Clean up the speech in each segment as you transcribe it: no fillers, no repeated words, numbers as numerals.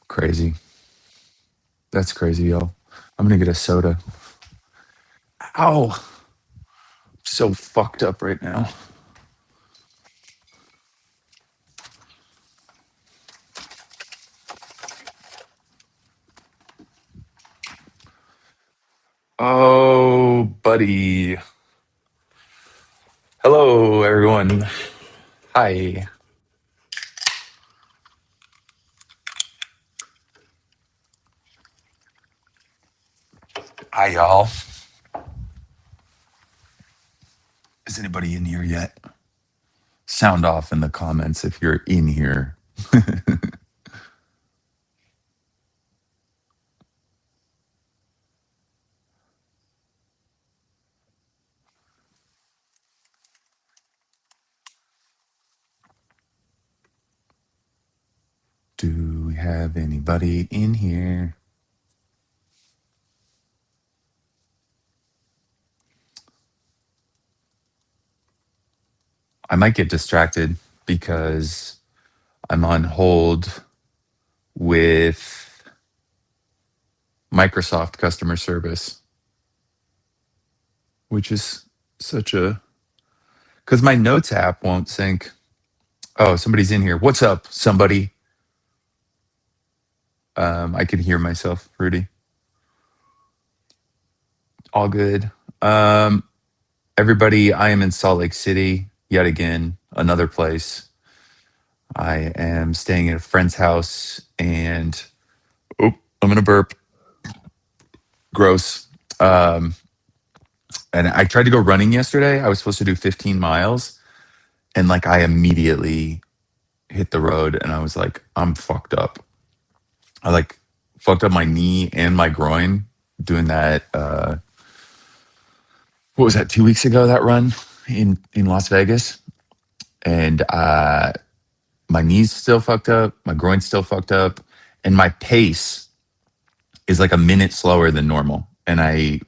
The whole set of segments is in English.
Crazy. That's crazy, yo. I'm gonna get a soda. Ow. So fucked up right now. Oh, buddy. Hello, everyone. Hi. Hi, y'all. Is anybody in here yet? Sound off in the comments if you're in here. Do we have anybody in here? I might get distracted because I'm on hold with Microsoft customer service, which is such a because my notes app won't sync. Oh, somebody's in here. What's up, somebody? I can hear myself, Rudy. All good. Um, Everybody, I am in Salt Lake City yet again, another place. I am staying at a friend's house and oh, I'm gonna burp. Gross. Um, and I tried to go running yesterday. I was supposed to do 15 miles and like I immediately hit the road and I was like, I'm fucked up. I like fucked up my knee and my groin doing that what was that, 2 weeks ago, that run in Las Vegas. And my knee's still fucked up, my groin's still fucked up, and my pace is like a minute slower than normal. And I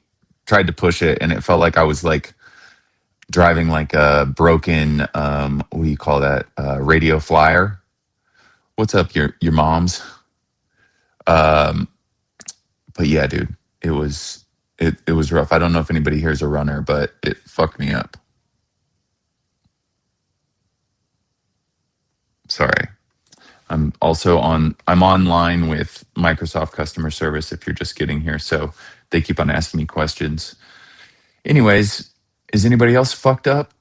tried to push it and it felt like I was like driving like a broken what do you call that? Radio flyer. What's up, your mom's? Um but yeah, dude, it was rough. I don't know if anybody here is a runner, but it fucked me up. Sorry. I'm online with Microsoft customer service if you're just getting here. So they keep on asking me questions. Anyways, is anybody else fucked up?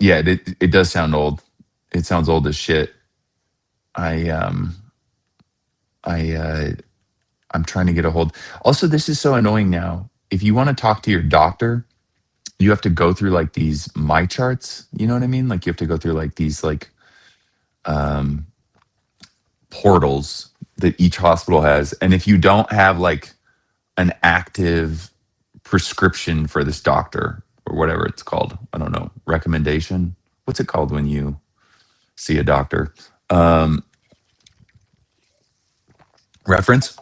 Yeah, it does sound old. It sounds old as shit. I I I'm trying to get a hold. Also, this is so annoying now. If you want to talk to your doctor, you have to go through like these my charts. You know what I mean? Like you have to go through like these like um portals that each hospital has. And if you don't have like an active prescription for this doctor or whatever it's called, I don't know, recommendation. What's it called when you see a doctor? Um, Reference.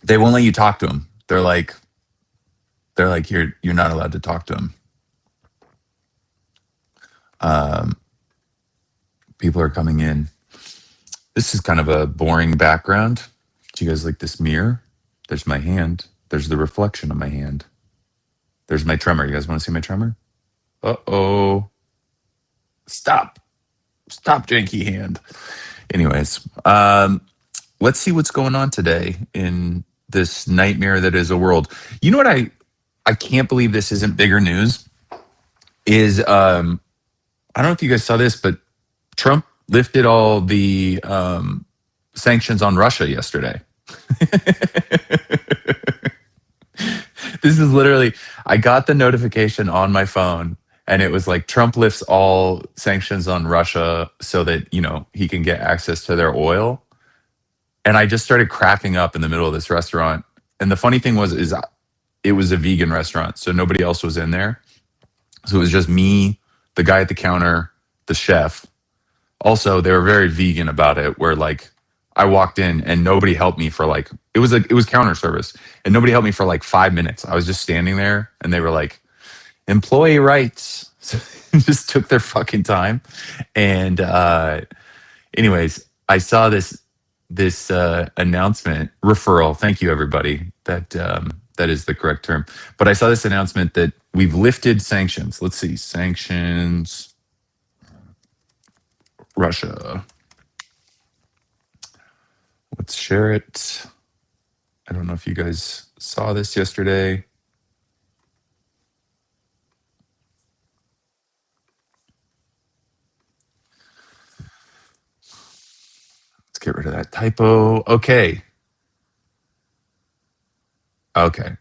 They won't let you talk to them. They're like you're not allowed to talk to them. Um, People are coming in. This is kind of a boring background. Do you guys like this mirror? There's my hand. There's the reflection of my hand. There's my tremor. You guys want to see my tremor? Uh-oh. Stop. Stop, janky hand. Anyways, let's see what's going on today in this nightmare that is a world. You know what I can't believe this isn't bigger news is I don't know if you guys saw this, but Trump lifted all the sanctions on Russia yesterday. This is literally, I got the notification on my phone and it was like Trump lifts all sanctions on Russia so that, you know, he can get access to their oil. And I just started cracking up in the middle of this restaurant. And the funny thing was, is it was a vegan restaurant, so nobody else was in there. So it was just me, the guy at the counter, the chef. Also, they were very vegan about it. Where like I walked in and nobody helped me for like it was counter service and nobody helped me for like 5 minutes. I was just standing there and they were like employee rights. So just took their fucking time. And anyways, I saw this. this announcement referral. Thank you, everybody. That is the correct term. But I saw this announcement that we've lifted sanctions. Let's see, sanctions, Russia. Let's share it. I don't know if you guys saw this yesterday. Let's get rid of that typo. Okay. Okay.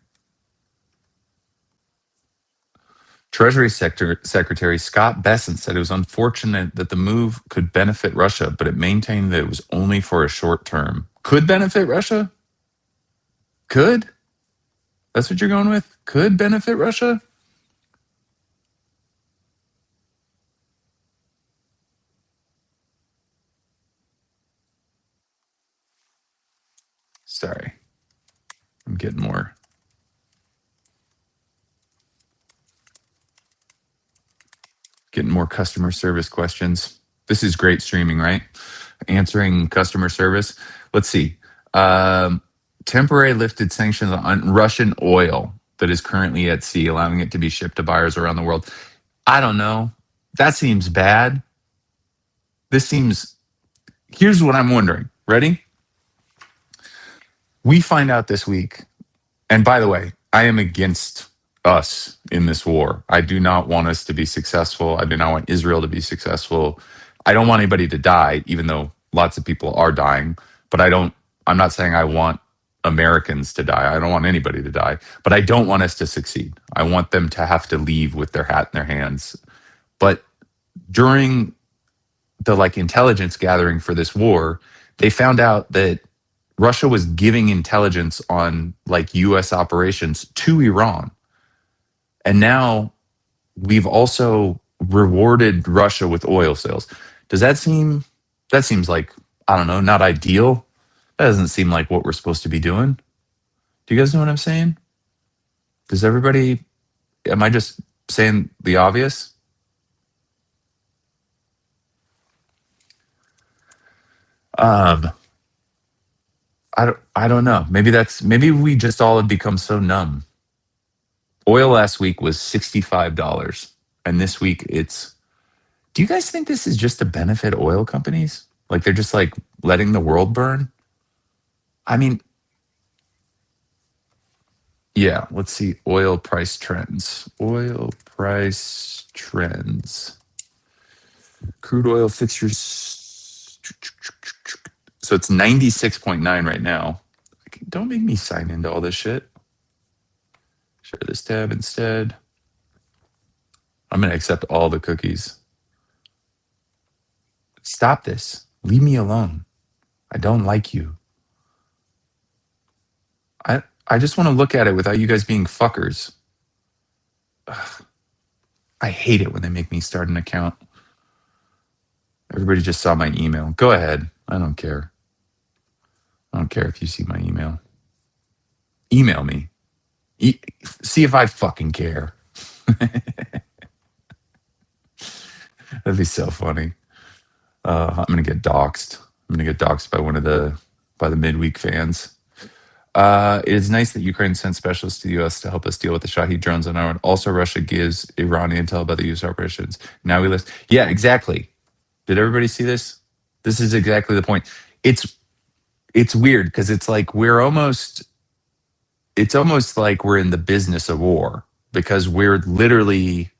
Treasury Secretary Scott Bessent said it was unfortunate that the move could benefit Russia, but it maintained that it was only for a short term. Could benefit Russia? Could? That's what you're going with? Could benefit Russia? Sorry. I'm getting more customer service questions. This is great streaming, right? Answering customer service. Let's see. Um, Temporary lifted sanctions on Russian oil that is currently at sea, allowing it to be shipped to buyers around the world. I don't know. That seems bad. This seems. Here's what I'm wondering. Ready? We find out this week. And by the way, I am against us in this war. I do not want us to be successful. I do not want Israel to be successful. I don't want anybody to die, even though lots of people are dying. But I'm not saying I want Americans to die. I don't want anybody to die. But I don't want us to succeed. I want them to have to leave with their hat in their hands. But during the intelligence gathering for this war, they found out that Russia was giving intelligence on US operations to Iran. And now we've also rewarded Russia with oil sales. Does that seems like, I don't know, not ideal? That doesn't seem like what we're supposed to be doing. Do you guys know what I'm saying? Does everybody, am I just saying the obvious? Um, I don't know. Maybe we just all have become so numb. Oil last week was $65, and this week it's. Do you guys think this is just to benefit oil companies? Like they're just letting the world burn? I mean, yeah, let's see oil price trends. Oil price trends. Crude oil fixtures. So it's 96.9 right now. Don't make me sign into all this shit. Share this tab instead. I'm going to accept all the cookies. Stop this. Leave me alone. I don't like you. I just want to look at it without you guys being fuckers. Ugh, I hate it when they make me start an account. Everybody just saw my email. Go ahead. I don't care. I don't care if you see my email. Email me. See if I fucking care. That'd be so funny. I'm gonna get doxxed. I'm gonna get doxxed by the midweek fans. It is nice that Ukraine sent specialists to the U.S. to help us deal with the Shahid drones on our own. Also, Russia gives Iran intel about the U.S. operations. Now we list. Yeah, exactly. Did everybody see this? This is exactly the point. It's it's weird because it's almost like we're in the business of war because we're literally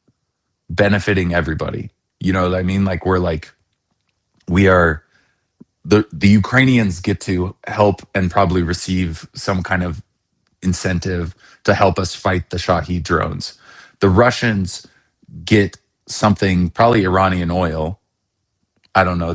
benefiting everybody. You know what I mean? We are the Ukrainians get to help and probably receive some kind of incentive to help us fight the Shahid drones. The Russians get something, probably Iranian oil. I don't know.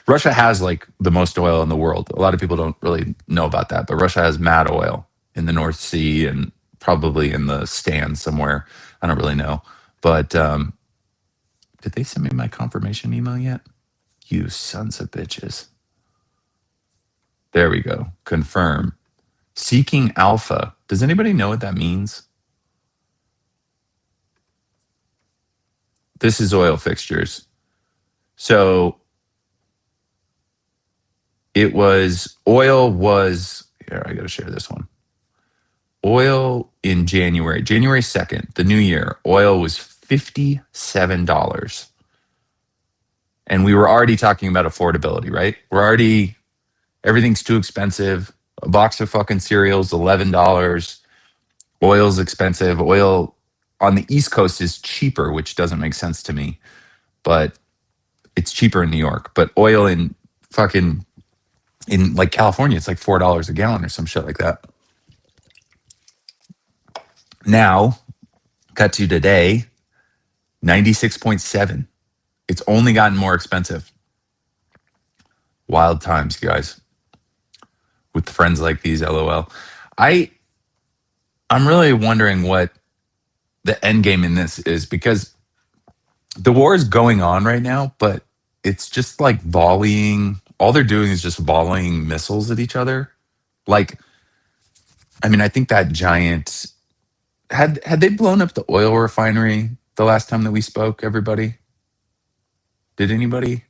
Russia has the most oil in the world. A lot of people don't really know about that, but Russia has mad oil in the North Sea and probably in the stands somewhere. I don't really know. But did they send me my confirmation email yet? You sons of bitches. There we go. Confirm. Seeking alpha. Does anybody know what that means? This is oil fixtures. So It was oil was here. I got to share this one. Oil in January 2nd, the new year, oil was $57. And we were already talking about affordability, right? We're already, everything's too expensive. A box of fucking cereals, $11. Oil's expensive. Oil on the East Coast is cheaper, which doesn't make sense to me, but it's cheaper in New York. But oil in fucking, in like California, it's like $4 a gallon or some shit like that. Now, cut to today, 96.7. It's only gotten more expensive. Wild times, guys. With friends like these, LOL. I I'm really wondering what the end game in this is, because the war is going on right now, but it's just like volleying. All they're doing is just volleying missiles at each other. Like, I mean, I think that giant had they blown up the oil refinery the last time that we spoke, everybody? Did anybody?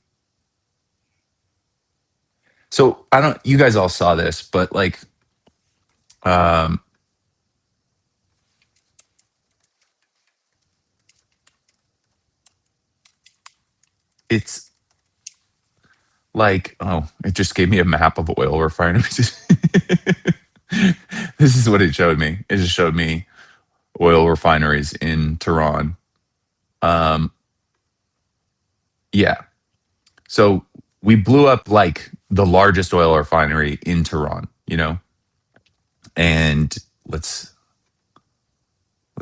So I don't, you guys all saw this, but like, um, it's like, oh, it just gave me a map of oil refineries. This is what it showed me. It just showed me oil refineries in Tehran. Um, yeah. So we blew up like the largest oil refinery in Tehran, you know? And let's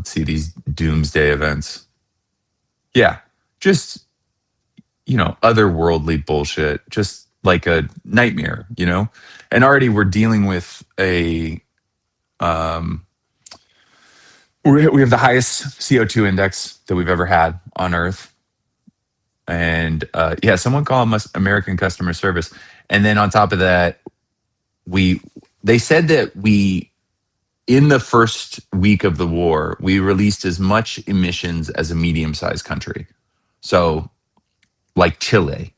see these doomsday events. Yeah. Just, otherworldly bullshit, just like a nightmare, you know? And already we're dealing with um, we have the highest CO2 index that we've ever had on Earth. And yeah, someone call us American customer service. And then on top of that, we they said that we in the first week of the war, we released as much emissions as a medium-sized country. So like Chile.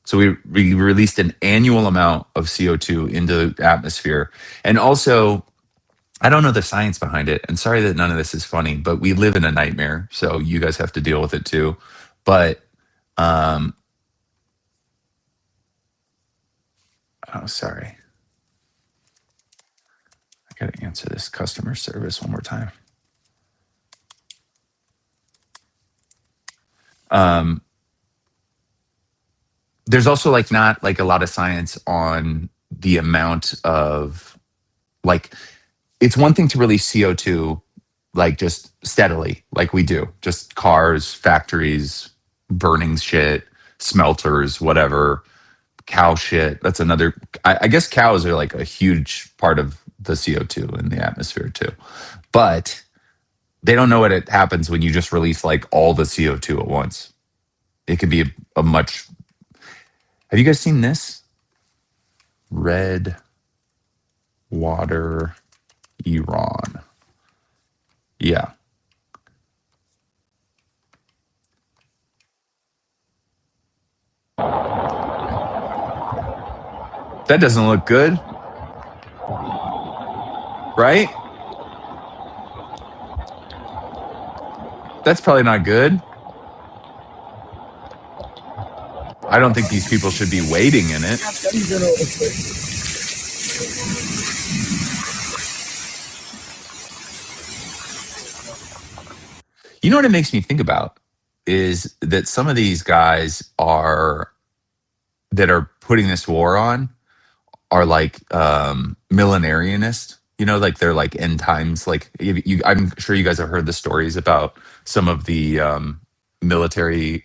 So we released an annual amount of CO2 into the atmosphere. And also, I don't know the science behind it. And sorry that none of this is funny, but we live in a nightmare. So you guys have to deal with it too. But um oh sorry. I gotta answer this customer service one more time. Um there's also like not like a lot of science on the amount of like it's one thing to release CO2 like just steadily, like we do, just cars, factories, burning shit, smelters, whatever, cow shit. That's another. I guess cows are like a huge part of the CO2 in the atmosphere too, but they don't know what it happens when you just release like all the CO2 at once. It could be a much. Have you guys seen this? Red water, Iran. Yeah. That doesn't look good, right? That's probably not good. I don't think these people should be waiting in it. You know what it makes me think about is that some of these guys are that are putting this war on are like millenarianist. Like they're like end times. Like I'm sure you guys have heard the stories about some of the military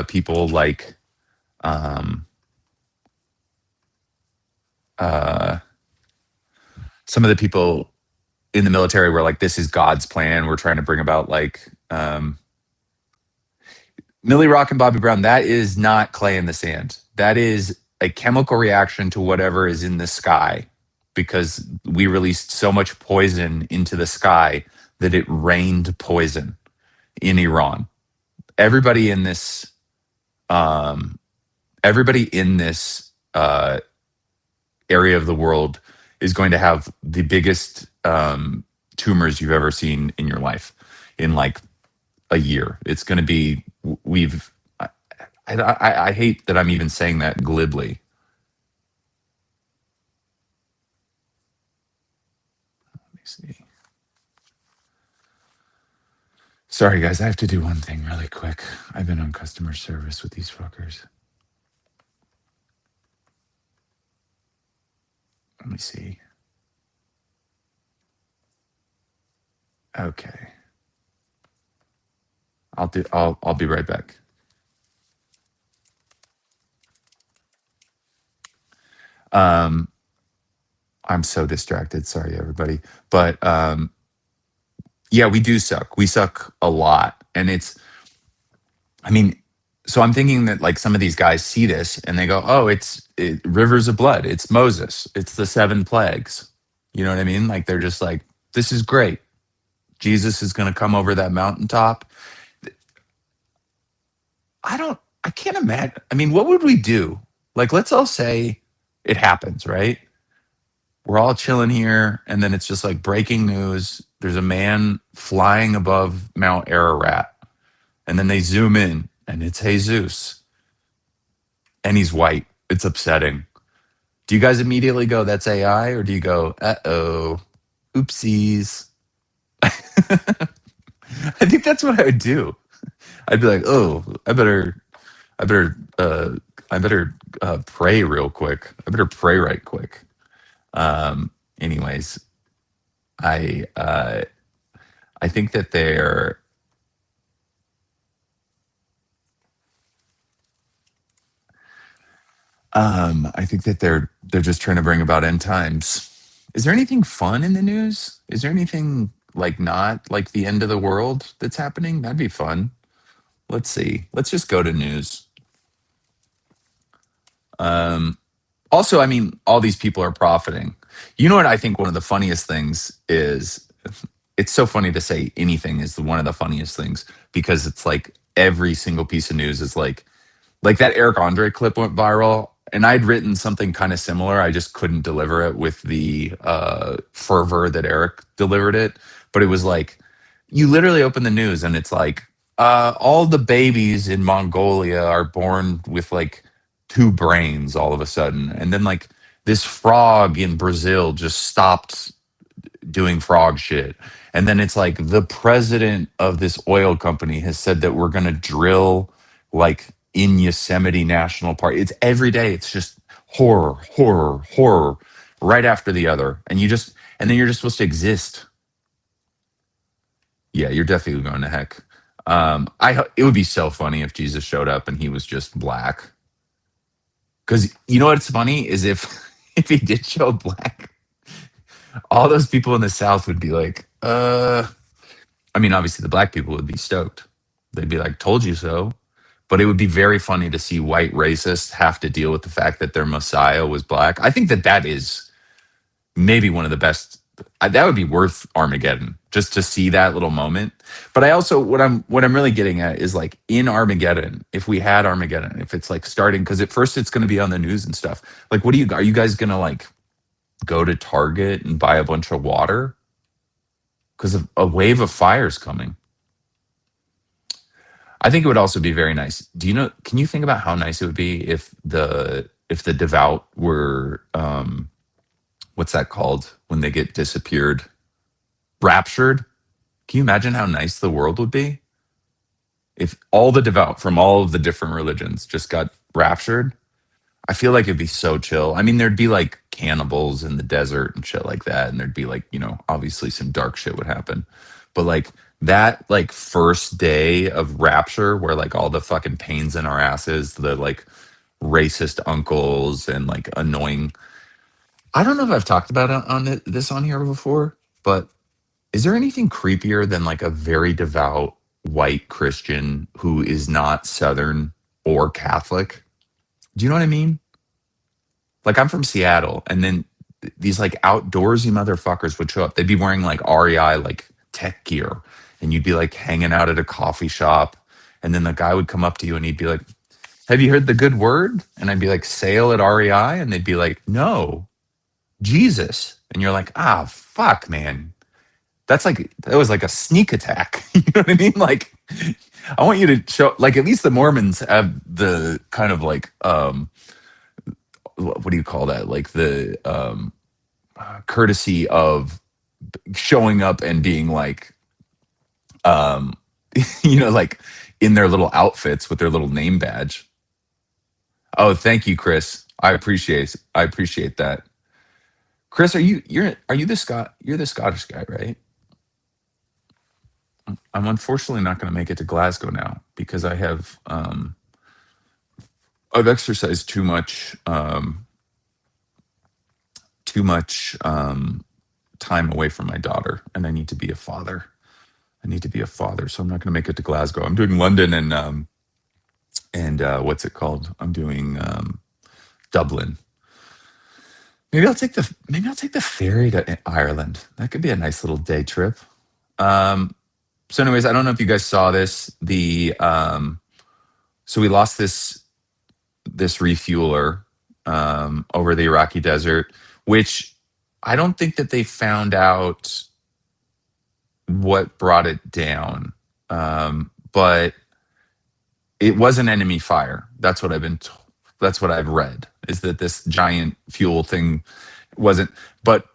people, like um, uh, some of the people in the military were like, "This is God's plan. We're trying to bring about like." Millie Rock and Bobby Brown, that is not clay in the sand. That is a chemical reaction to whatever is in the sky, because we released so much poison into the sky that it rained poison in Iran. Everybody in this, everybody in this area of the world is going to have the biggest tumors you've ever seen in your life in like a year. It's going to be, we've, I hate that I'm even saying that glibly. Let me see. Sorry, guys, I have to do one thing really quick. I've been on customer service with these fuckers. Let me see. Okay. I'll be right back. Um, I'm so distracted. Sorry, everybody. But yeah, we do suck. We suck a lot. And I mean, so I'm thinking that like some of these guys see this and they go, oh, rivers of blood. It's Moses. It's the seven plagues. You know what I mean? Like they're just like, this is great. Jesus is going to come over that mountaintop. I can't imagine. I mean, what would we do? Like, let's all say it happens, right? We're all chilling here, and then it's just like breaking news. There's a man flying above Mount Ararat, and then they zoom in, and it's Jesus, and he's white. It's upsetting. Do you guys immediately go, that's AI, or do you go, uh-oh, oopsies? I think that's what I would do. I'd be like, oh, I better, I better pray real quick. I better pray right quick. Um, anyways, I uh, I think that I think that they're just trying to bring about end times. Is there anything fun in the news? Is there anything like not like the end of the world that's happening? That'd be fun. Let's see. Let's just go to news. Um, Also, I mean, all these people are profiting. You know what I think one of the funniest things is, it's so funny to say anything is one of the funniest things because it's like every single piece of news is like that Eric Andre clip went viral, and I'd written something kind of similar. I just couldn't deliver it with the fervor that Eric delivered it. But it was like, you literally open the news and it's like, all the babies in Mongolia are born with like two brains all of a sudden. And then like this frog in Brazil just stopped doing frog shit. And then it's like the president of this oil company has said that we're going to drill like in Yosemite National Park. It's every day. It's just horror, horror, horror, right after the other. And then you're just supposed to exist. Yeah, you're definitely going to heck. It would be so funny if Jesus showed up and he was just black. Because you know what's funny is if if he did show black, all those people in the South would be like, I mean, obviously the black people would be stoked. They'd be like, told you so. But it would be very funny to see white racists have to deal with the fact that their Messiah was black. I think that that is maybe one of the best. That would be worth Armageddon just to see that little moment. But I also what I'm really getting at is like in Armageddon, if we had Armageddon, if it's like starting because at first it's going to be on the news and stuff. Like, what are you guys going to like go to Target and buy a bunch of water because a wave of fire is coming? I think it would also be very nice. Do you know? Can you think about how nice it would be if the devout were what's that called when they get disappeared, raptured? Can you imagine how nice the world would be if all the devout from all of the different religions just got raptured? I feel like it'd be so chill. I mean, there'd be like cannibals in the desert and shit like that, and there'd be like, obviously some dark shit would happen. But like that like first day of rapture where like all the fucking pains in our asses, the like racist uncles and like annoying. I don't know if I've talked about this on here before, but is there anything creepier than like a very devout white Christian who is not Southern or Catholic? Do you know what I mean? Like I'm from Seattle, and then these like outdoorsy motherfuckers would show up. They'd be wearing like REI like tech gear, and you'd be like hanging out at a coffee shop, and then the guy would come up to you and he'd be like, "Have you heard the good word?" And I'd be like, "Sale at REI," and they'd be like, "No." Jesus. And you're like, ah, fuck, man. That was like a sneak attack. You know what I mean? Like, I want you to show, like, at least the Mormons have the kind of like, what do you call that? Like the courtesy of showing up and being like, um, like in their little outfits with their little name badge. Oh, thank you, Chris. I appreciate that. Chris, are you the you're the Scottish guy, right? I'm unfortunately not going to make it to Glasgow now because I've exercised too much time away from my daughter, and I need to be a father. I need to be a father, so I'm not going to make it to Glasgow. I'm doing London and what's it called? I'm doing Dublin. Maybe I'll take the ferry to Ireland. That could be a nice little day trip. Um, so, anyways, I don't know if you guys saw this. So we lost this refueler over the Iraqi desert, which I don't think that they found out what brought it down. But it was an enemy fire. That's what that's what I've read, is that this giant fuel thing wasn't. But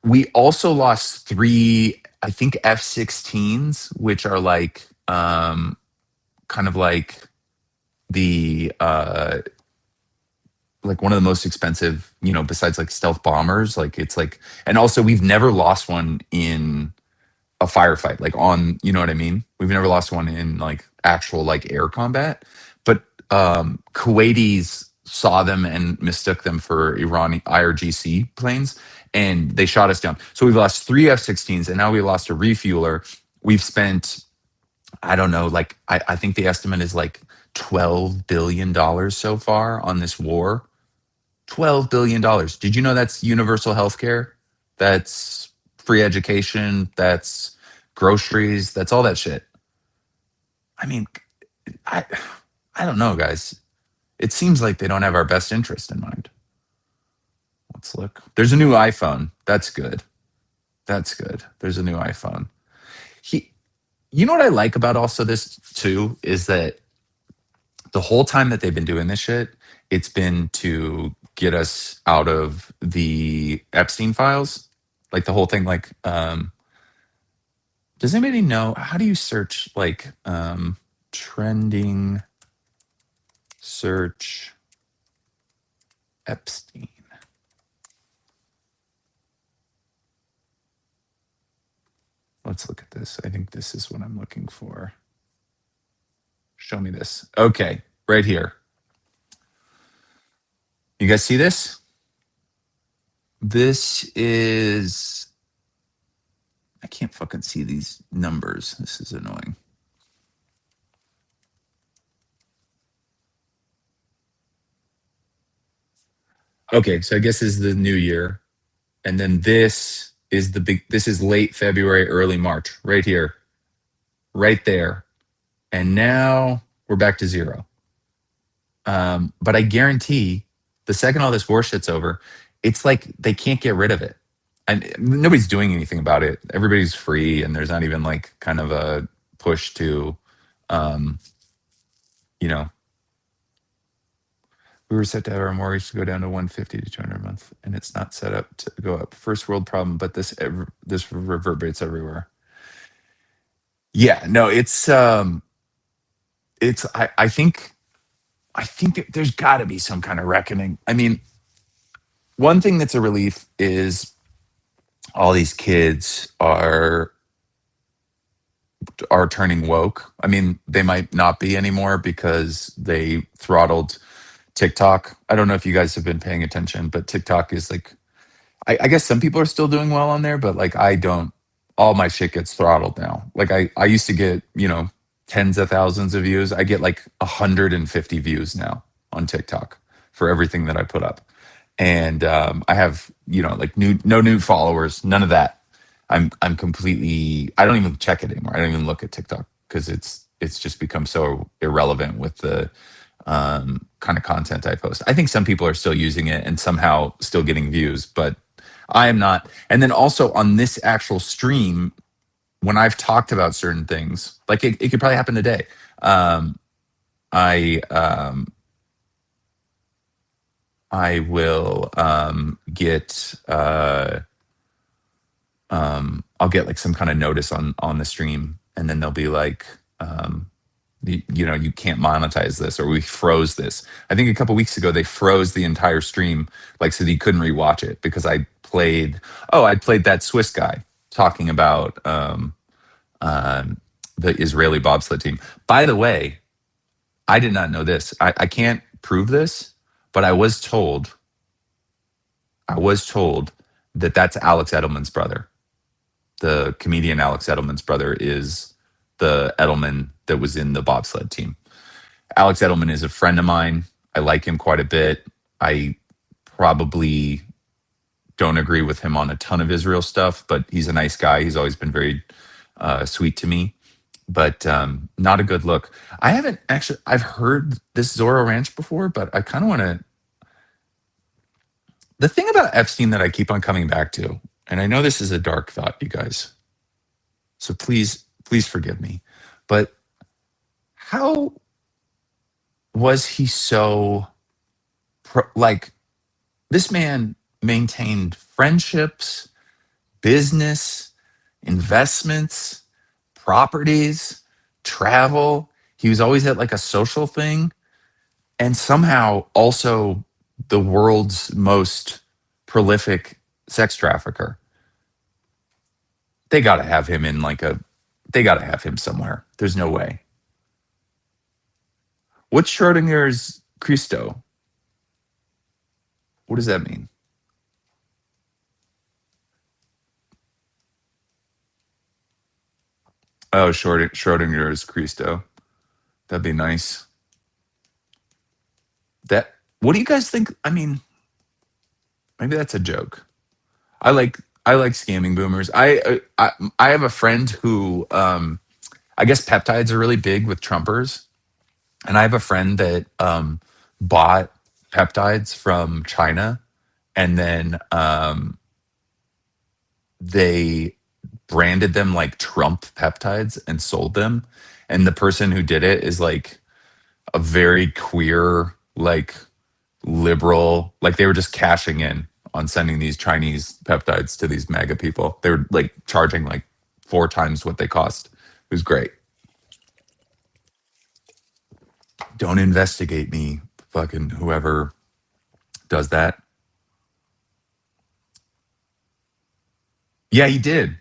we also lost three, I think, F-16s, which are like kind of the like one of the most expensive, besides like stealth bombers. Like it's like, and also we've never lost one in a firefight, like on, you know what I mean? We've never lost one in like actual like air combat. But Kuwaitis saw them and mistook them for Irani IRGC planes, and they shot us down. So we've lost three F-16s, and now we lost a refueler. We've spent, I don't know, like I think the estimate is like $12 billion so far on this war. $12 billion. Did you know that's universal health care? That's free education. That's groceries. That's all that shit. I mean, I I don't know, guys. It seems like they don't have our best interest in mind. Let's look. There's a new iPhone. That's good. That's good. There's a new iPhone. He, you know what I like about also this too is that the whole time that they've been doing this shit, it's been to get us out of the Epstein files. Like the whole thing, like, does anybody know how do you search like trending search Epstein? Let's look at this. I think this is what I'm looking for. Show me this. Okay, right here. You guys see this? This is, I can't fucking see these numbers. This is annoying. Okay, so I guess this is the new year. And then this is late February, early March, right here, right there. And now we're back to zero. But I guarantee the second all this war shit's over, it's like they can't get rid of it. And nobody's doing anything about it. Everybody's free, and there's not even like kind of a push to, um, you know, we were set to have our mortgage to go down to 150 to 200 a month, and it's not set up to go up. First world problem, but this reverberates everywhere. Yeah, no, it's I think that there's got to be some kind of reckoning. I mean, one thing that's a relief is all these kids are turning woke. I mean, they might not be anymore because they throttled TikTok. I don't know if you guys have been paying attention, but TikTok is like, I guess some people are still doing well on there, but like I don't. All my shit gets throttled now. Like I used to get, tens of thousands of views. I get like 150 views now on TikTok for everything that I put up. And I have, like no new followers, none of that. I'm completely, I don't even check it anymore. I don't even look at TikTok because it's just become so irrelevant with the kind of content I post. I think some people are still using it and somehow still getting views, but I am not. And then also on this actual stream, when I've talked about certain things, like it could probably happen today. Um, I I will get I'll get like some kind of notice on the stream, and then they'll be like, you can't monetize this, or we froze this. I think a couple weeks ago they froze the entire stream, like so that you couldn't rewatch it because I played that Swiss guy talking about the Israeli bobsled team. By the way, I did not know this. I can't prove this, but I was told that that's Alex Edelman's brother. The comedian Alex Edelman's brother is the Edelman that was in the bobsled team. Alex Edelman is a friend of mine. I like him quite a bit. I probably don't agree with him on a ton of Israel stuff, but he's a nice guy. He's always been very sweet to me, but not a good look. I haven't actually, I've heard this Zorro Ranch before, but I kind of want to. The thing about Epstein that I keep on coming back to, and I know this is a dark thought, you guys, so please forgive me, but how was he so, like, this man maintained friendships, business, investments, properties, travel. He was always at like a social thing, and somehow also the world's most prolific sex trafficker. They got to have him in like a, they got to have him somewhere. There's no way. What's Schrodinger's Christo? What does that mean? Oh, Schrodinger's Christo. That'd be nice. That. What do you guys think? I mean, maybe that's a joke. I like scamming boomers. I have a friend who I guess peptides are really big with Trumpers, and I have a friend that bought peptides from China, and then they branded them like Trump peptides and sold them. And the person who did it is like a very queer, like liberal, like they were just cashing in on sending these Chinese peptides to these MAGA people. They were like charging like 4 times what they cost. It was great. Don't investigate me, fucking whoever does that. Yeah, he did.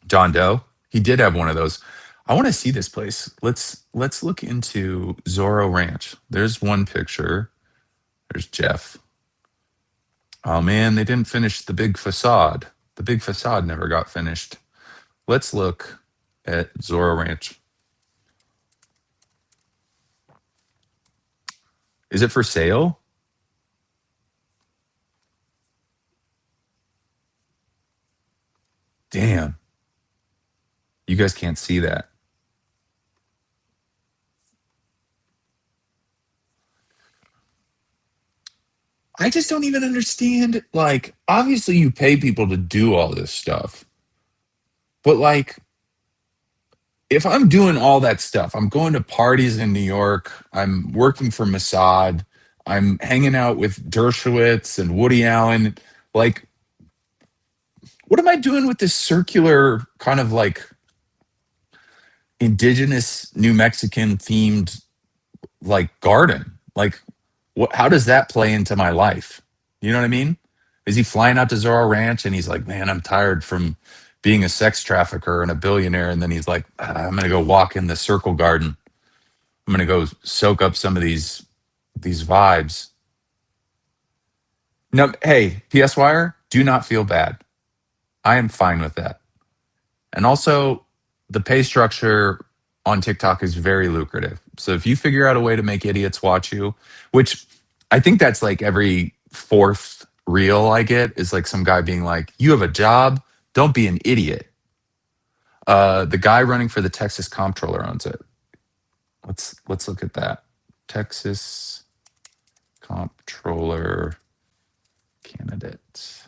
John Doe. He did have one of those. I want to see this place. Let's look into Zorro Ranch. There's one picture. There's Jeff. Oh man, they didn't finish the big facade. The big facade never got finished. Let's look at Zorro Ranch. Is it for sale? Damn. You guys can't see that. I just don't even understand. Like, obviously, you pay people to do all this stuff, but like, if I'm doing all that stuff, I'm going to parties in New York, I'm working for Mossad, I'm hanging out with Dershowitz and Woody Allen. Like, what am I doing with this circular kind of like indigenous New Mexican themed like garden? Like, what? How does that play into my life? You know what I mean? Is he flying out to Zorro Ranch and he's like, man, I'm tired from being a sex trafficker and a billionaire, and then he's like, I'm gonna go walk in the circle garden. I'm gonna go soak up some of these vibes. No, hey, PS Wire, do not feel bad. I am fine with that. And also, the pay structure on TikTok is very lucrative. So if you figure out a way to make idiots watch you, which I think that's like every fourth reel I get is like some guy being like, "You have a job, don't be an idiot." The guy running for the Texas comptroller owns it. Let's look at that. Texas. Comptroller candidate.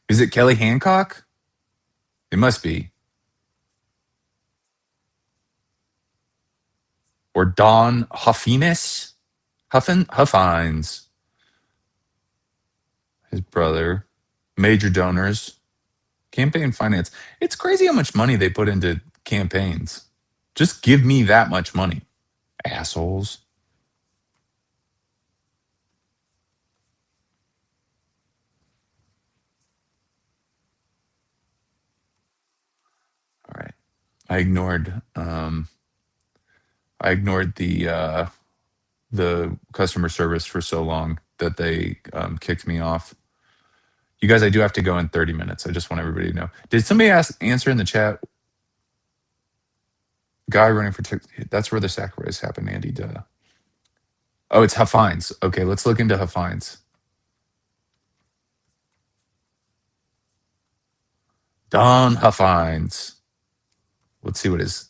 Is it Kelly Hancock? It must be. Or Don Huffines? Huffines. His brother. Major donors. Campaign finance. It's crazy how much money they put into campaigns. Just give me that much money. Assholes. All right. I ignored the customer service for so long that they kicked me off. You guys, I do have to go in 30 minutes. I just want everybody to know. Did somebody answer in the chat? Guy running for that's where the sacrifice happened, Andy. Duh. Oh, it's Huffines. Okay, let's look into Huffines. Don Huffines. Let's see what his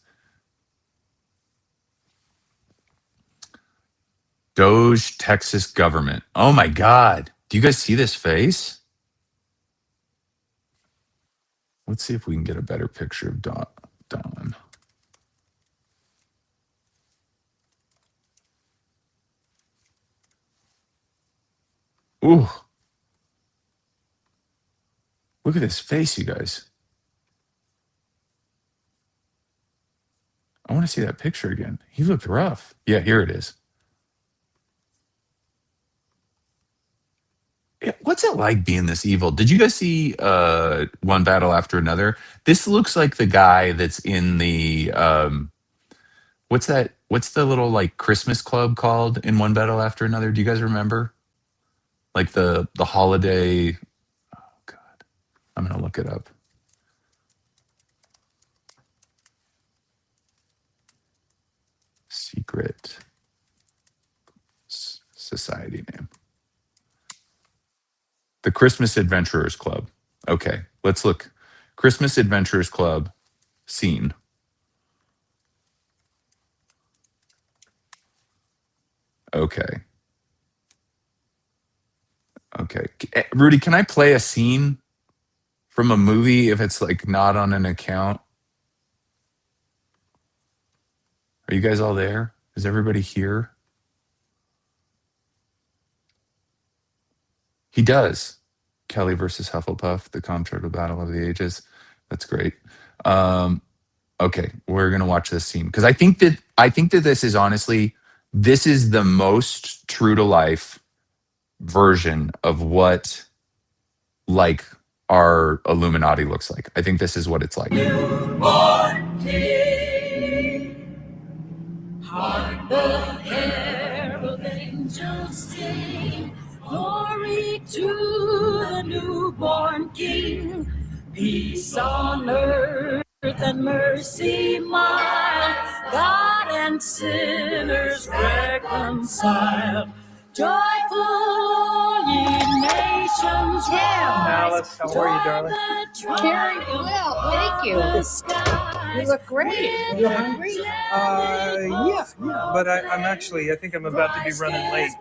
Doge Texas government. Oh my God. Do you guys see this face? Let's see if we can get a better picture of Don. Ooh. Look at this face, you guys. I want to see that picture again. He looked rough. Yeah, here it is. Yeah, what's it like being this evil? Did you guys see One Battle After Another? This looks like the guy that's in the what's that? What's the little like Christmas club called in One Battle After Another? Do you guys remember? Like the holiday. Oh God, I'm gonna look it up. Secret society name. The Christmas Adventurers Club. Okay, let's look. Christmas Adventurers Club scene. Okay. Okay. Rudy, can I play a scene from a movie if it's like not on an account? Are you guys all there? Is everybody here? He does. Kelly versus Hufflepuff, the comptroller battle of the ages. That's great. Okay, we're gonna watch this scene because I think that this is honestly this is the most true to life version of what like our Illuminati looks like. I think this is what it's like. Newborn King, hark the herald angels sing, glory to the newborn King, peace on earth and mercy mild, God and sinners reconciled. Joyful ye nations, Alice, how are you, darling? Very well, thank you. You look great. Are you hungry? Yeah, but I think I'm about to be running late.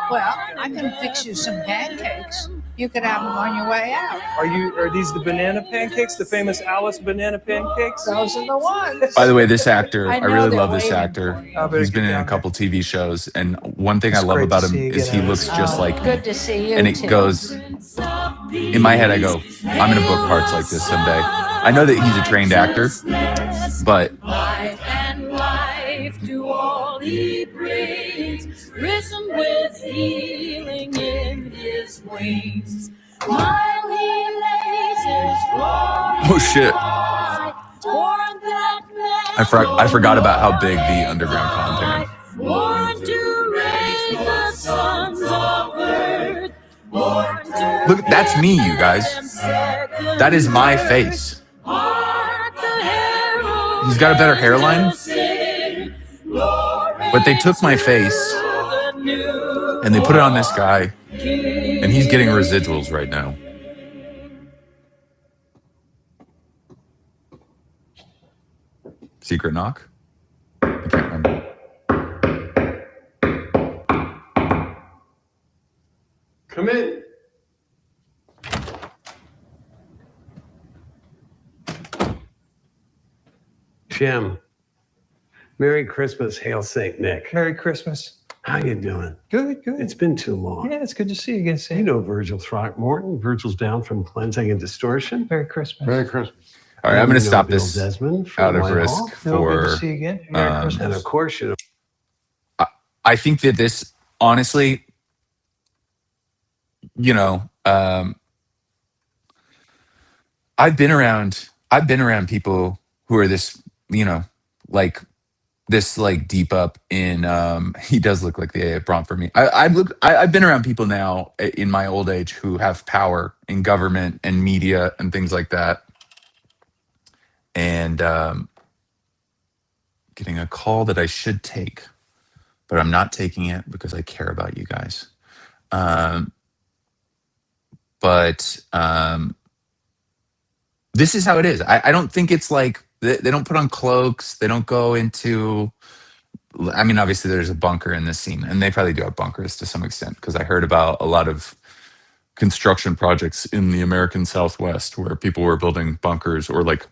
Well, I can fix you some pancakes. You could have them on your way out. Are these the banana pancakes, the famous Alice banana pancakes? Those are the ones. By the way, this actor, I know really they're love this waiting actor. for you. He's been in a down couple TV shows, and one thing It's I love great to about him see you is again, he looks Alice. just like me. Good to see you, And it too. goes in my head. I go, I'm gonna book parts like this someday. I know that he's a trained actor, but life and life to all he brings, risen with healing in his wings. While he lays his glory oh shit, born that I forgot about how big the underground content. born to raise the sons of earth, born to Look, that's me, you guys. That is my face. He's got a better hairline, but they took my face and they put it on this guy, and he's getting residuals right now. Secret knock? I can't remember. Come in. Jim. Merry Christmas, hail Saint Nick. Merry Christmas. How you doing? Good, good. It's been too long. Yeah, it's good to see you again, You Sam. know Virgil Throckmorton. Virgil's down from cleansing and distortion. Merry Christmas. Merry Christmas. All right, I'm going to You know stop Bill this Desmond from out of Whitehall. risk Bill, good to for. see you again. Merry And Christmas. of course, you know, I think that this, honestly, you know, I've been around people who are this, you know, like this, like deep up in. He does look like the AA prompt for me. I've been around people now in my old age who have power in government and media and things like that, and getting a call that I should take, but I'm not taking it because I care about you guys. But this is how it is. I don't think it's like they don't put on cloaks. They don't go into. I mean, obviously, there's a bunker in this scene, and they probably do have bunkers to some extent because I heard about a lot of construction projects in the American Southwest where people were building bunkers or like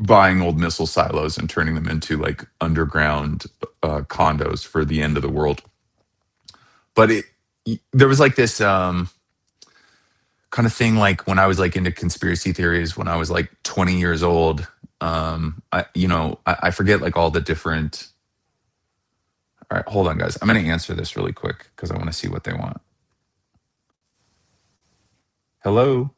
buying old missile silos and turning them into like underground condos for the end of the world. But there was like this kind of thing like when I was like into conspiracy theories when I was like 20 years old. I forget like all the different. All right, hold on, guys. I'm going to answer this really quick because I want to see what they want. Hello.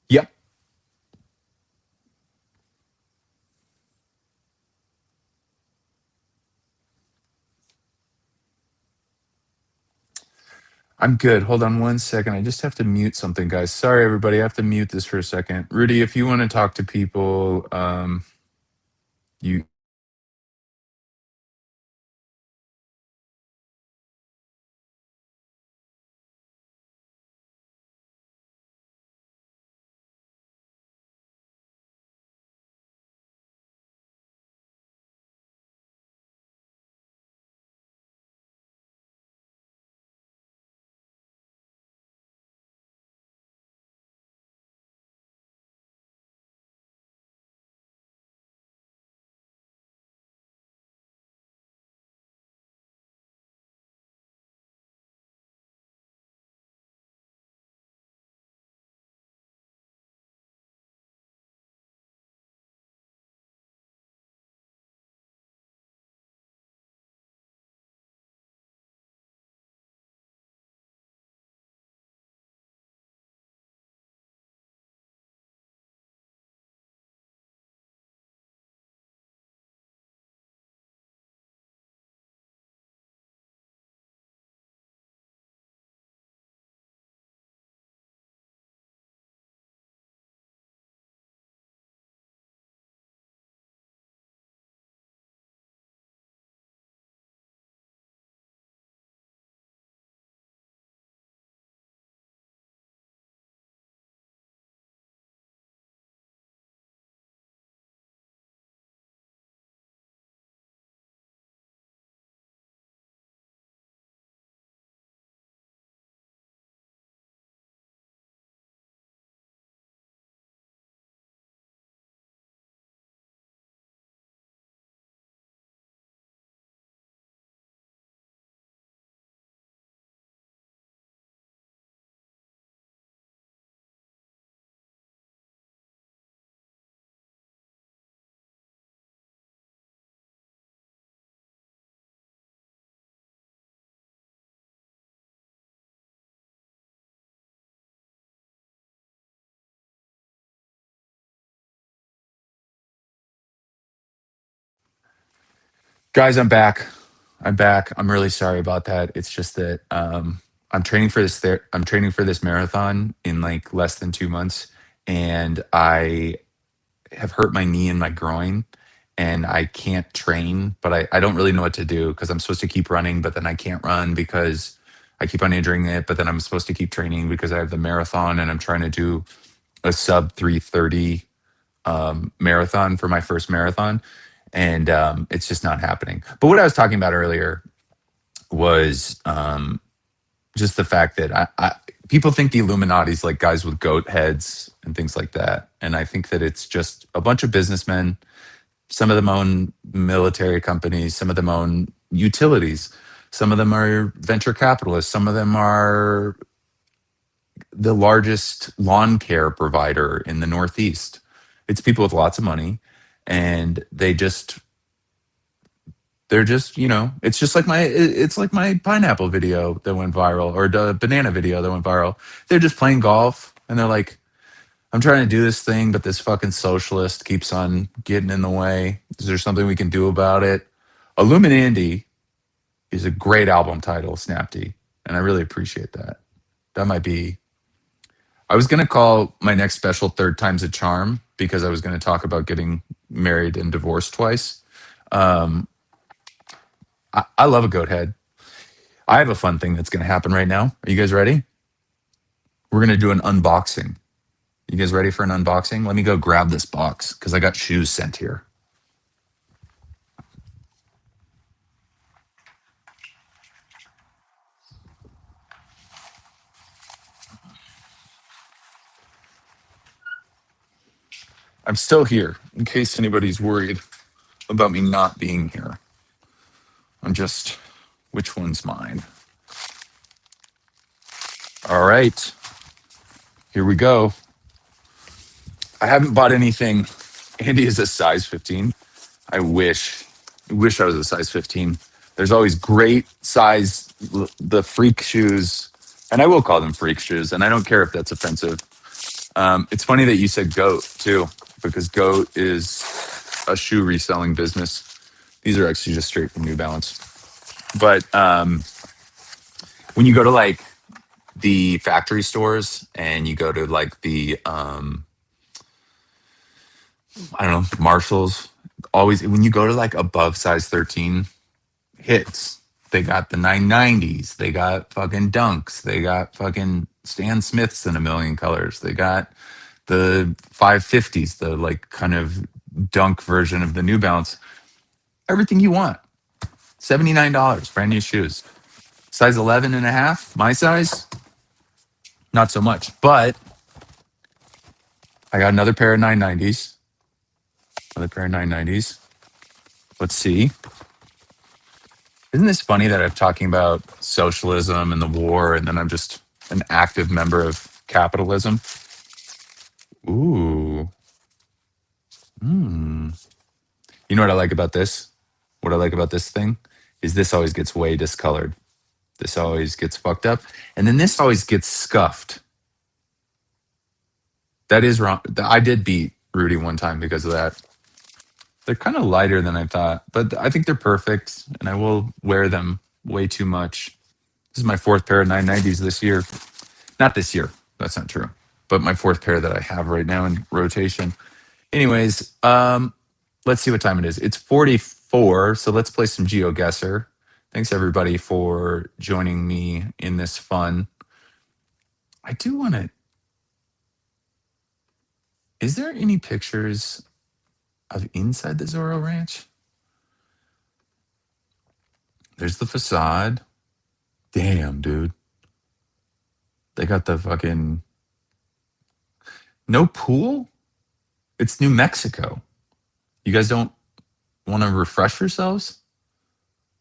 Yep. I'm good. Hold on one second. I just have to mute something, guys. Sorry, everybody. I have to mute this for a second. Rudy, if you want to talk to people, you. Guys, I'm back. I'm back. I'm really sorry about that. It's just that I'm training for this. I'm training for this marathon in like less than 2 months, and I have hurt my knee and my groin, and I can't train. But I don't really know what to do because I'm supposed to keep running, but then I can't run because I keep on injuring it, but then I'm supposed to keep training because I have the marathon and I'm trying to do a sub 3:30 marathon for my first marathon. And it's just not happening. But what I was talking about earlier was just the fact that people think the Illuminati's like guys with goat heads and things like that. And I think that it's just a bunch of businessmen. Some of them own military companies, some of them own utilities, some of them are venture capitalists, some of them are the largest lawn care provider in the Northeast. It's people with lots of money, and they're just, it's just like it's like my pineapple video that went viral, or the banana video that went viral. They're just playing golf and they're like, I'm trying to do this thing, but this fucking socialist keeps on getting in the way. Is there something we can do about it? Illuminandy is a great album title, Snapty, and I really appreciate that. That might be. I was going to call my next special Third Time's a Charm because I was going to talk about getting married and divorced twice. Um, I love a goat head. I have a fun thing that's going to happen right now. Are you guys ready? We're going to do an unboxing. You guys ready for an unboxing? Let me go grab this box because I got shoes sent here. I'm still here in case anybody's worried about me not being here. I'm just, which one's mine? All right, here we go. I haven't bought anything. Andy is a size 15. I wish I was a size 15. There's always great size, the freak shoes, and I will call them freak shoes, and I don't care if that's offensive. It's funny that you said goat too, because goat is a shoe reselling business. These are actually just straight from New Balance. But when you go to like the factory stores and you go to like the I don't know, Marshalls, always when you go to like above size 13 hits, they got the 990s, they got fucking dunks, they got fucking Stan Smiths in a million colors, they got the 550s, the like kind of dunk version of the New Balance. Everything you want. $79, brand new shoes. Size 11 and a half, my size, not so much. But I got another pair of 990s. Another pair of 990s. Let's see. Isn't this funny that I'm talking about socialism and the war, and then I'm just an active member of capitalism? Ooh. Hmm. You know what I like about this? What I like about this thing is this always gets way discolored. This always gets fucked up. And then this always gets scuffed. That is wrong. I did beat Rudy one time because of that. They're kind of lighter than I thought, but I think they're perfect, and I will wear them way too much. This is my fourth pair of 990s this year. Not this year. That's not true. But my fourth pair that I have right now in rotation. Anyways, let's see what time it is. It's 44, so let's play some GeoGuessr. Thanks everybody for joining me in this fun. I do want to. Is there any pictures of inside the Zorro Ranch? There's the facade. Damn, dude. They got the fucking no pool? It's New Mexico. You guys don't want to refresh yourselves?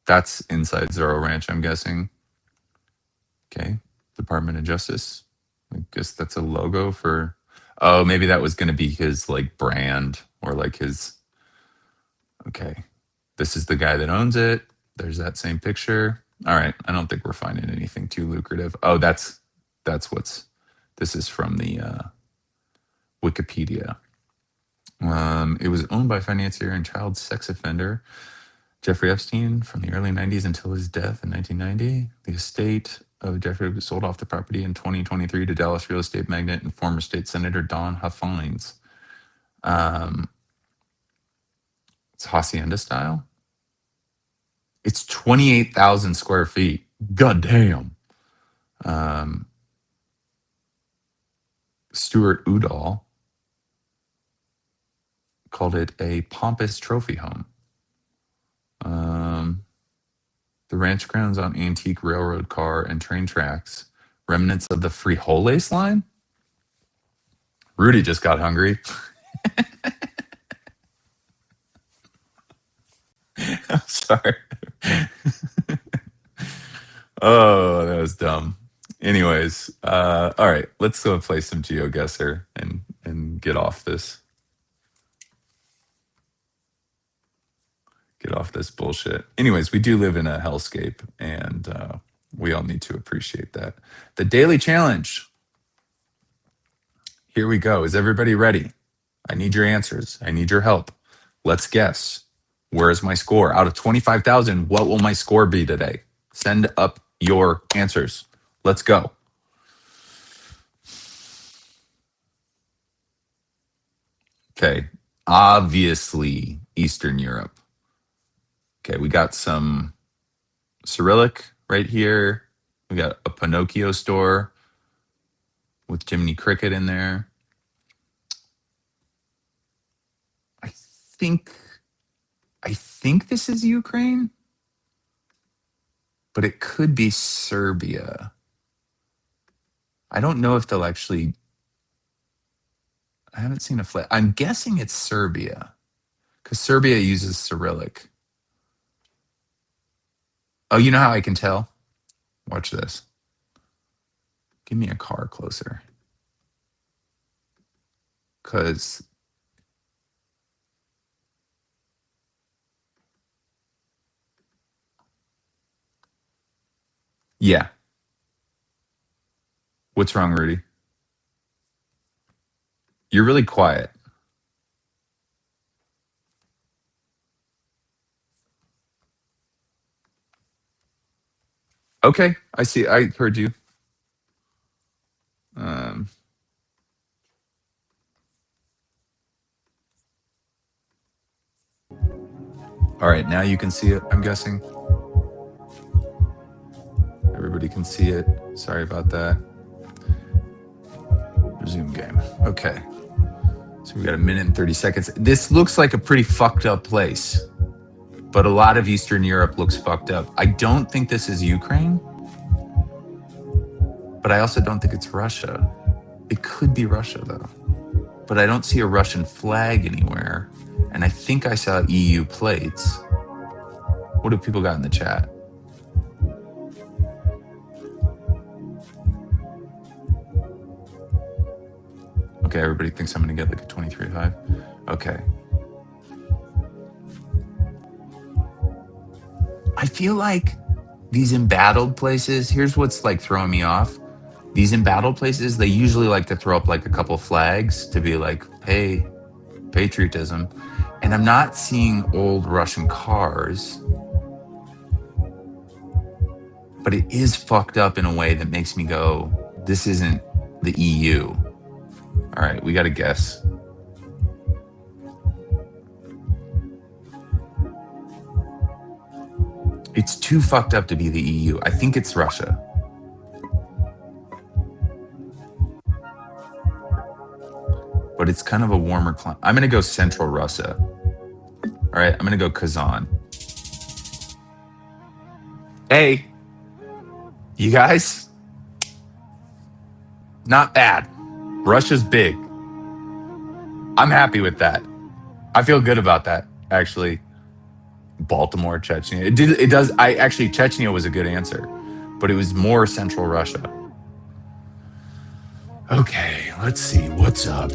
That's inside Zorro Ranch, I'm guessing. Okay. Department of Justice. I guess that's a logo for. Oh, maybe that was going to be his like brand or like his. Okay. This is the guy that owns it. There's that same picture. All right. I don't think we're finding anything too lucrative. Oh, that's what's. This is from the Wikipedia. It was owned by financier and child sex offender Jeffrey Epstein from the early 90s until his death in 1990. The estate of Jeffrey was sold off the property in 2023 to Dallas real estate magnate and former state senator Don Huffines. It's hacienda style. It's 28,000 square feet. God damn. Stuart Udall called it a pompous trophy home. The ranch grounds on antique railroad car and train tracks, remnants of the frijoles line. Rudy just got hungry. I'm sorry. Oh, that was dumb. Anyways, all right, let's go play some GeoGuessr and get off this. Get off this bullshit. Anyways, we do live in a hellscape, and we all need to appreciate that. The daily challenge. Here we go. Is everybody ready? I need your answers. I need your help. Let's guess. Where is my score? Out of 25,000, what will my score be today? Send up your answers. Let's go. Okay. Obviously, Eastern Europe. Okay, we got some Cyrillic right here. We got a Pinocchio store with Jiminy Cricket in there. I think this is Ukraine, but it could be Serbia. I don't know if they'll actually. I haven't seen a flag. I'm guessing it's Serbia because Serbia uses Cyrillic. Oh, you know how I can tell? Watch this. Give me a car closer. Because yeah. What's wrong, Rudy? You're really quiet. Okay, I see. I heard you. All right, now you can see it, I'm guessing. Everybody can see it. Sorry about that. Resume game. Okay. So we got a minute and 30 seconds. This looks like a pretty fucked up place, but a lot of Eastern Europe looks fucked up. I don't think this is Ukraine, but I also don't think it's Russia. It could be Russia, though. But I don't see a Russian flag anywhere. And I think I saw EU plates. What have people got in the chat? Okay, everybody thinks I'm going to get like a 23.5. Okay. I feel like these embattled places, here's what's like throwing me off. These embattled places, they usually like to throw up like a couple flags to be like, hey, patriotism. And I'm not seeing old Russian cars, but it is fucked up in a way that makes me go, this isn't the EU. All right, we got to guess. It's too fucked up to be the EU. I think it's Russia. But it's kind of a warmer climate. I'm going to go Central Russia. All right, I'm going to go Kazan. Hey, you guys? Not bad. Russia's big. I'm happy with that. I feel good about that, actually. Baltimore, Chechnya. It does. Chechnya was a good answer, but it was more Central Russia. Okay, let's see. What's up?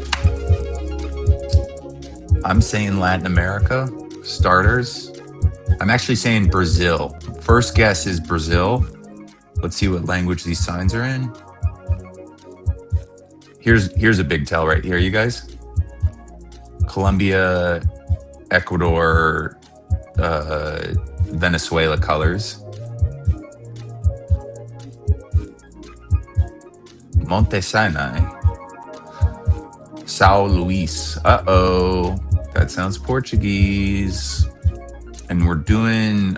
I'm saying Latin America. Starters. I'm actually saying Brazil. First guess is Brazil. Let's see what language these signs are in. Here's a big tell right here, you guys. Colombia, Ecuador, Venezuela colors. Monte Sinai. Sao Luis. Uh-oh. That sounds Portuguese. And we're doing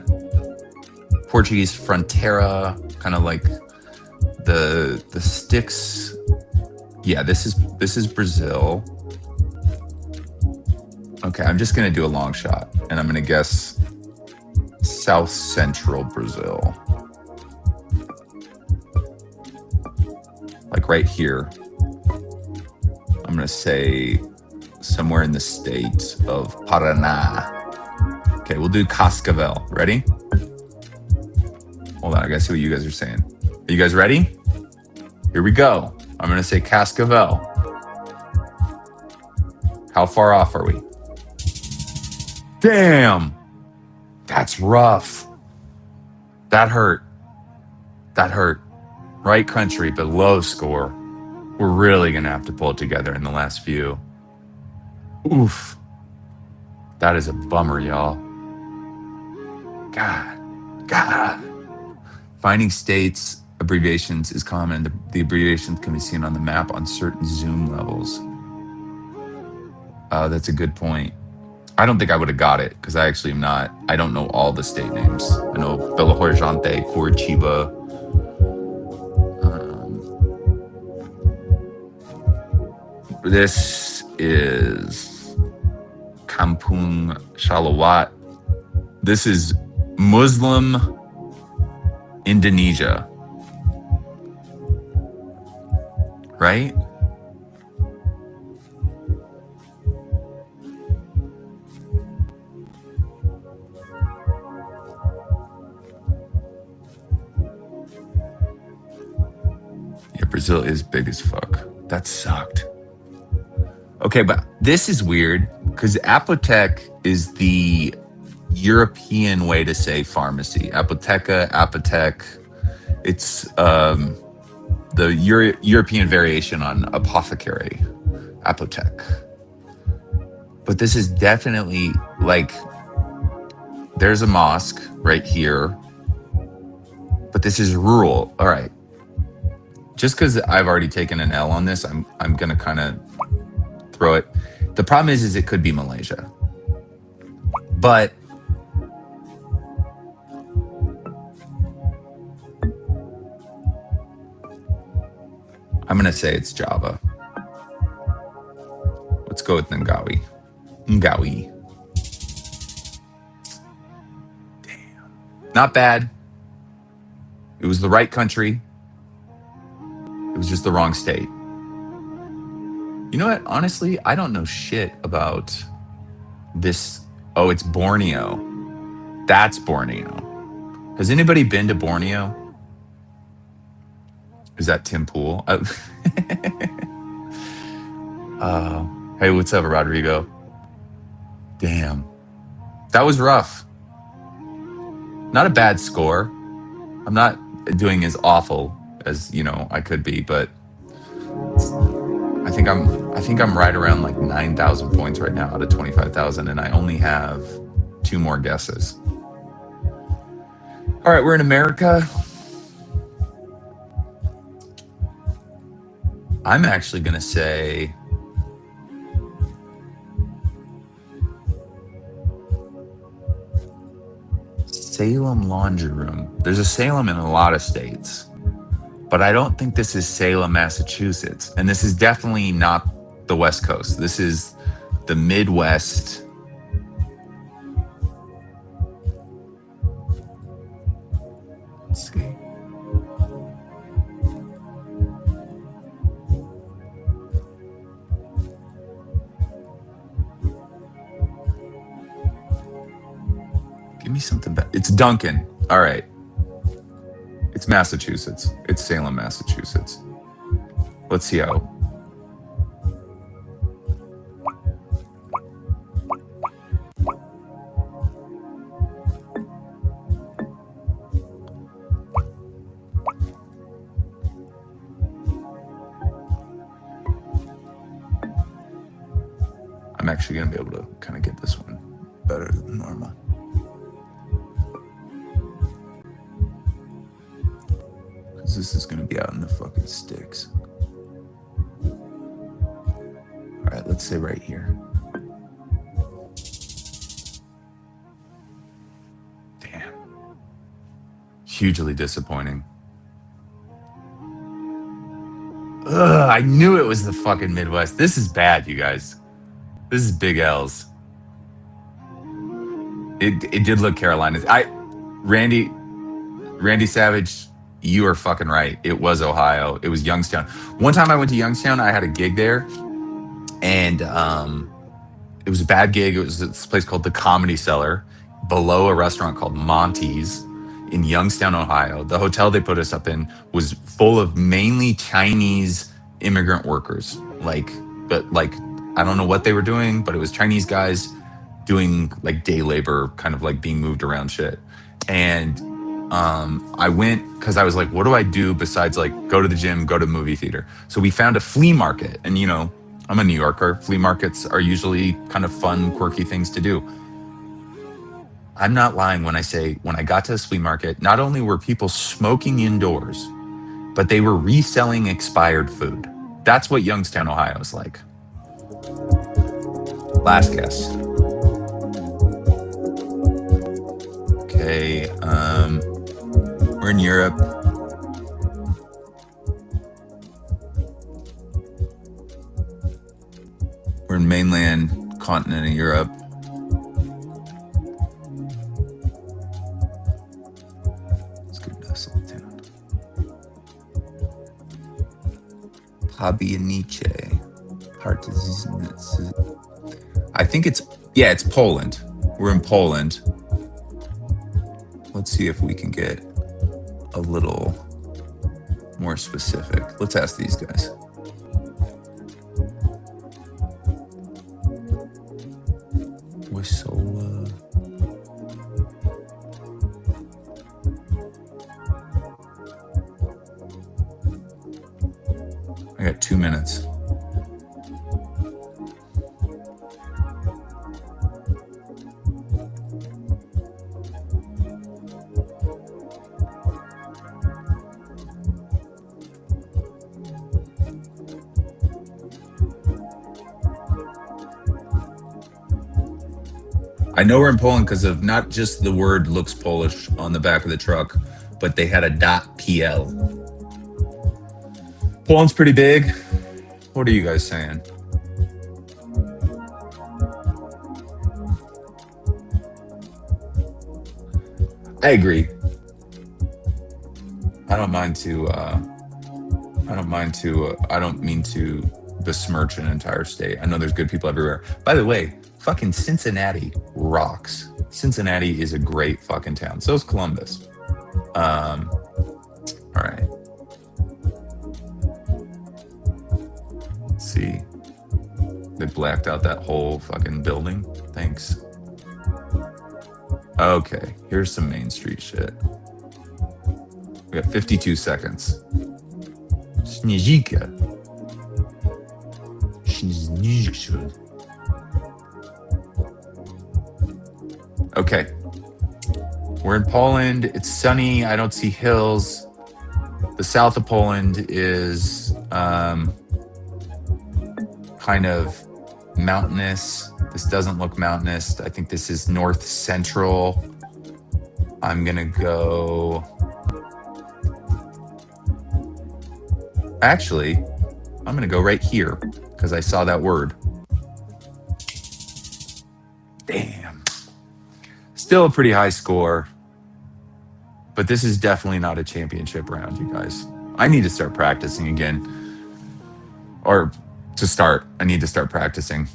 Portuguese frontera, kind of like the sticks. Yeah, this is Brazil. Okay, I'm just gonna do a long shot, and I'm gonna guess South Central Brazil, like right here. I'm gonna say somewhere in the state of Paraná. Okay, we'll do Cascavel. Ready? Hold on, I gotta see what you guys are saying. Are you guys ready? Here we go. I'm gonna say Cascavel. How far off are we? Damn, that's rough. That hurt. That hurt. Right country, but low score. We're really gonna have to pull it together in the last few. Oof. That is a bummer, y'all. God. Finding states abbreviations is common. The abbreviations can be seen on the map on certain zoom levels. That's a good point. I don't think I would have got it because I actually am not. I don't know all the state names. I know Belo Horizonte, Curitiba. This is Kampung Shalawat. This is Muslim Indonesia, right? Yeah, Brazil is big as fuck. That sucked. Okay, but this is weird because apothec is the European way to say pharmacy. Apotheca, apothec. It's the European variation on apothecary, apothec. But this is definitely like, there's a mosque right here, but this is rural. All right. Just because I've already taken an L on this, I'm gonna kind of throw it. The problem is it could be Malaysia, but I'm gonna say it's Java. Let's go with Ngawi. Ngawi. Damn. Not bad. It was the right country. It was just the wrong state. You know what? Honestly, I don't know shit about this. Oh, it's Borneo. That's Borneo. Has anybody been to Borneo? Is that Tim Pool? Hey, what's up, Rodrigo? Damn. That was rough. Not a bad score. I'm not doing as awful as, I could be, but I think I'm right around like 9,000 points right now out of 25,000, and I only have 2 more guesses. All right, we're in America. I'm actually going to say Salem Laundry Room. There's a Salem in a lot of states, but I don't think this is Salem, Massachusetts. And this is definitely not the West Coast. This is the Midwest. Let's see. Give me something better. It's Duncan. All right. It's Massachusetts. It's Salem, Massachusetts. Let's see how. I'm actually going to be able to kind of get this one better than normal. Because this is going to be out in the fucking sticks. All right, let's say right here. Damn. Hugely disappointing. Ugh, I knew it was the fucking Midwest. This is bad, you guys. This is big L's. It did look Carolinas. Randy Randy Savage, you are fucking right. It was Ohio. It was Youngstown. One time I went to Youngstown, I had a gig there, and it was a bad gig. It was this place called the Comedy Cellar below a restaurant called Monty's in Youngstown, Ohio. The hotel they put us up in was full of mainly Chinese immigrant workers. But I don't know what they were doing, but it was Chinese guys doing like day labor, kind of like being moved around shit. And I went because I was like, what do I do besides like go to the gym, go to the movie theater? So we found a flea market, and I'm a New Yorker. Flea markets are usually kind of fun, quirky things to do. I'm not lying when I say when I got to this flea market, not only were people smoking indoors, but they were reselling expired food. That's what Youngstown, Ohio is like. Last guess. Okay, we're in Europe. We're in mainland continent of Europe. Let's go nestle town. Pabianice. I think it's Poland. We're in Poland. Let's see if we can get a little more specific. Let's ask these guys. Whistle. I got 2 minutes. I know we're in Poland because of not just the word looks Polish on the back of the truck, but they had a .pl. Poland's pretty big. What are you guys saying? I agree. I don't mean to besmirch an entire state. I know there's good people everywhere. By the way, fucking Cincinnati rocks. Cincinnati is a great fucking town. So is Columbus. All right. Let's see. They blacked out that whole fucking building. Thanks. Okay, here's some Main Street shit. We got 52 seconds. Śnieżika. Okay. We're in Poland. It's sunny. I don't see hills. The south of Poland is kind of mountainous. This doesn't look mountainous. I think this is north central. I'm going to go. Actually, I'm going to go right here because I saw that word. Damn. Still a pretty high score. But this is definitely not a championship round, you guys. I need to start practicing again. Or I need to start practicing.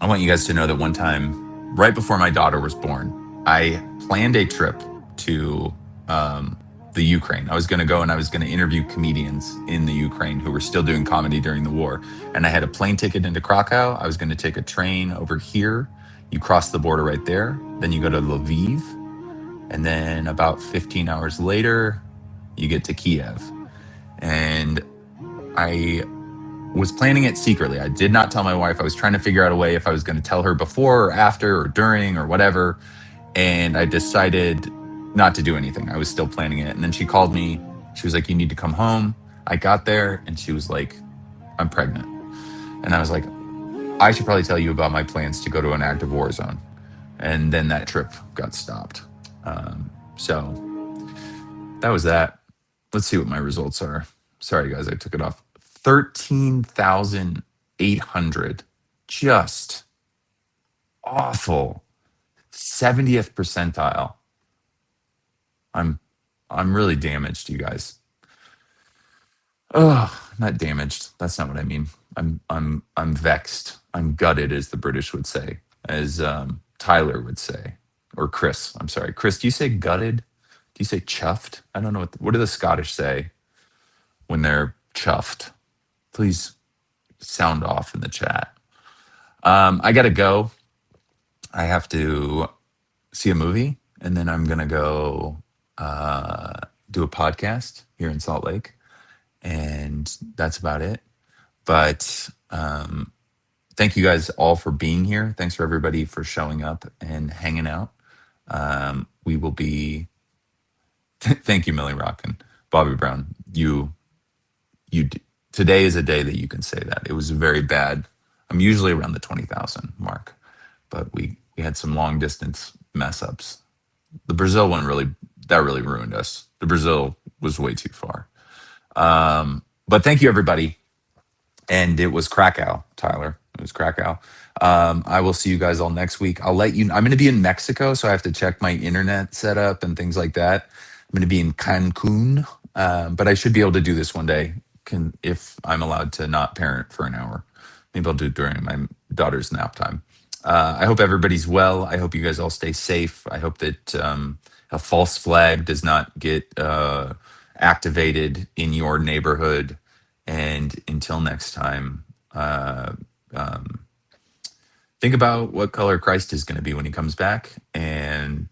I want you guys to know that one time, right before my daughter was born, I planned a trip to the Ukraine. I was going to go and I was going to interview comedians in the Ukraine who were still doing comedy during the war. And I had a plane ticket into Krakow. I was going to take a train over here. You cross the border right there. Then you go to Lviv. And then about 15 hours later, you get to Kiev. And I was planning it secretly. I did not tell my wife. I was trying to figure out a way if I was going to tell her before or after or during or whatever. And I decided not to do anything. I was still planning it. And then she called me. She was like, you need to come home. I got there and she was like, I'm pregnant. And I was like, I should probably tell you about my plans to go to an active war zone. And then that trip got stopped. So that was that. Let's see what my results are. Sorry, guys, I took it off. 13,800. Just awful. 70th percentile. I'm really damaged, you guys. Oh, not damaged. That's not what I mean. I'm vexed. I'm gutted, as the British would say, as Tyler would say, or Chris. I'm sorry, Chris. Do you say gutted? Do you say chuffed? I don't know what do the Scottish say when they're chuffed. Please sound off in the chat. I gotta go. I have to see a movie, and then I'm gonna go do a podcast here in Salt Lake, and that's about it. But thank you guys all for being here. Thanks for everybody for showing up and hanging out. We will be. Thank you, Millie Rock and Bobby Brown. Today is a day that you can say that. It was very bad. I'm usually around the 20,000 mark, but we had some long distance mess ups. The Brazil one really ruined us. The Brazil was way too far. But thank you, everybody. And it was Krakow, Tyler. It was Krakow. I will see you guys all next week. I'll let you. I'm going to be in Mexico, so I have to check my internet setup and things like that. I'm going to be in Cancun, but I should be able to do this one day. If I'm allowed to not parent for an hour, maybe I'll do it during my daughter's nap time. I hope everybody's well. I hope you guys all stay safe. I hope that a false flag does not get activated in your neighborhood. And until next time, think about what color Christ is going to be when he comes back, and